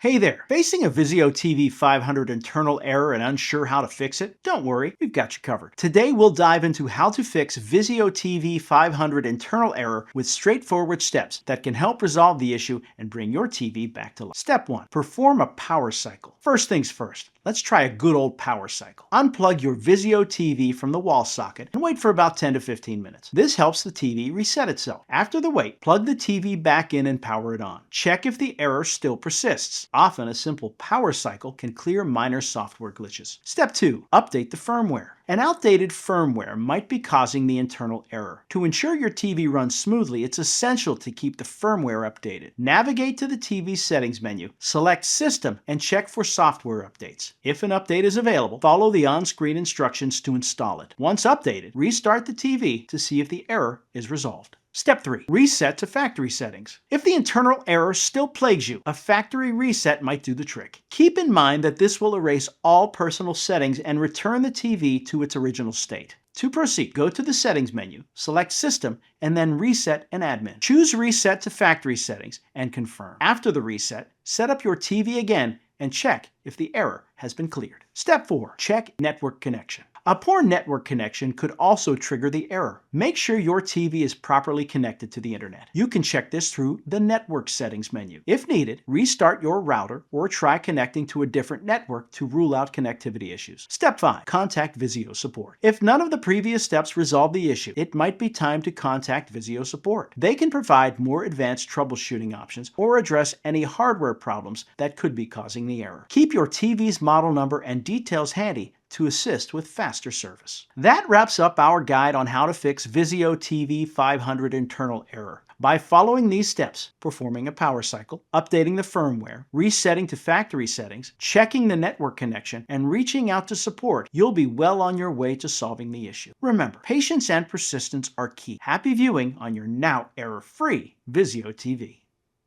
Hey there, facing a Vizio TV 500 internal error and unsure how to fix it? Don't worry, we've got you covered. Today we'll dive into how to fix Vizio TV 500 internal error with straightforward steps that can help resolve the issue and bring your TV back to life. Step 1. Perform a power cycle. First things first, let's try a good old power cycle. Unplug your Vizio TV from the wall socket and wait for about 10 to 15 minutes. This helps the TV reset itself. After the wait, plug the TV back in and power it on. Check if the error still persists. Often a simple power cycle can clear minor software glitches. Step 2. Update the firmware. An outdated firmware might be causing the internal error. To ensure your TV runs smoothly, it's essential to keep the firmware updated. Navigate to the TV settings menu, select System, and check for software updates. If an update is available, follow the on-screen instructions to install it. Once updated, restart the TV to see if the error is resolved. Step 3. Reset to factory settings. If the internal error still plagues you, a factory reset might do the trick. Keep in mind that this will erase all personal settings and return the TV to its original state. To proceed, go to the Settings menu, select System, and then Reset and Admin. Choose Reset to Factory Settings and confirm. After the reset, set up your TV again and check if the error has been cleared. Step 4. Check network connection. A poor network connection could also trigger the error. Make sure your TV is properly connected to the internet. You can check this through the Network Settings menu. If needed, restart your router or try connecting to a different network to rule out connectivity issues. Step 5. Contact Vizio support. If none of the previous steps resolve the issue, it might be time to contact Vizio support. They can provide more advanced troubleshooting options or address any hardware problems that could be causing the error. Keep your TV's model number and details handy to assist with faster service. That wraps up our guide on how to fix Vizio TV 500 internal error. By following these steps, performing a power cycle, updating the firmware, resetting to factory settings, checking the network connection, and reaching out to support, you'll be well on your way to solving the issue. Remember, patience and persistence are key. Happy viewing on your now error-free Vizio TV.